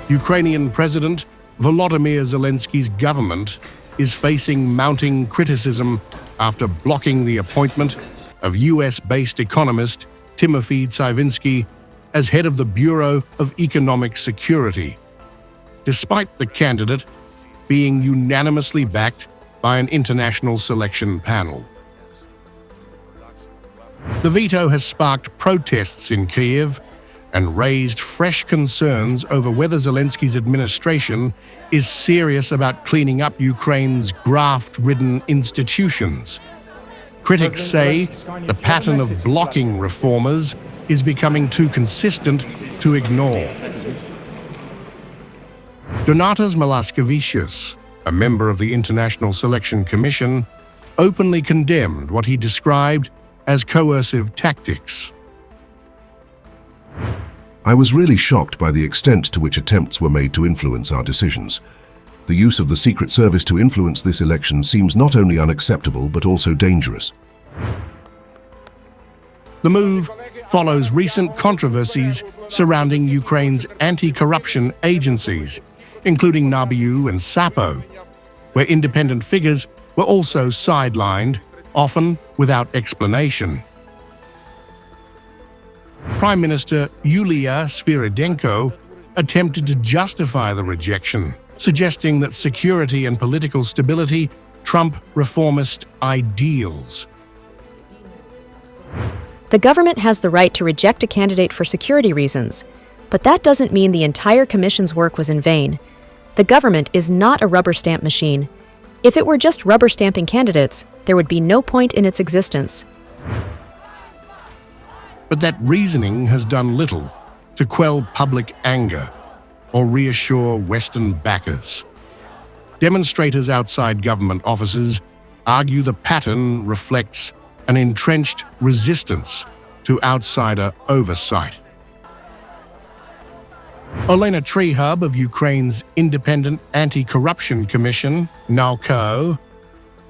Ukrainian President Volodymyr Zelensky's government is facing mounting criticism after blocking the appointment of US-based economist Tymofiy Tsyvinsky as head of the Bureau of Economic Security, despite the candidate being unanimously backed by an international selection panel. The veto has sparked protests in Kyiv and raised fresh concerns over whether Zelensky's administration is serious about cleaning up Ukraine's graft-ridden institutions. Critics say the pattern of blocking reformers is becoming too consistent to ignore. Donatas Milaskevicius, a member of the International Selection Commission, openly condemned what he described as coercive tactics. I was really shocked by the extent to which attempts were made to influence our decisions. The use of the Secret Service to influence this election seems not only unacceptable but also dangerous. The move follows recent controversies surrounding Ukraine's anti-corruption agencies, including NABU and SAPO, where independent figures were also sidelined, often without explanation. Prime Minister Yulia Sviridenko attempted to justify the rejection, suggesting that security and political stability trump reformist ideals. The government has the right to reject a candidate for security reasons, but that doesn't mean the entire commission's work was in vain. The government is not a rubber stamp machine. If it were just rubber stamping candidates, there would be no point in its existence. But that reasoning has done little to quell public anger or reassure Western backers. Demonstrators outside government offices argue the pattern reflects an entrenched resistance to outsider oversight. Olena Trehub of Ukraine's Independent Anti-Corruption Commission, NAOCO,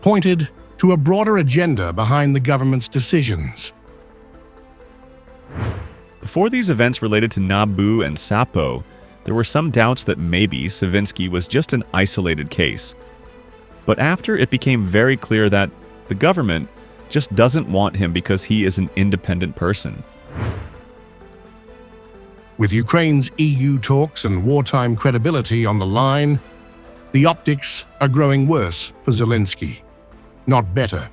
pointed to a broader agenda behind the government's decisions. Before these events related to NABU and SAPO, there were some doubts that maybe Tsyvinsky was just an isolated case. But after it became very clear that the government just doesn't want him because he is an independent person. With Ukraine's EU talks and wartime credibility on the line, the optics are growing worse for Zelensky, not better.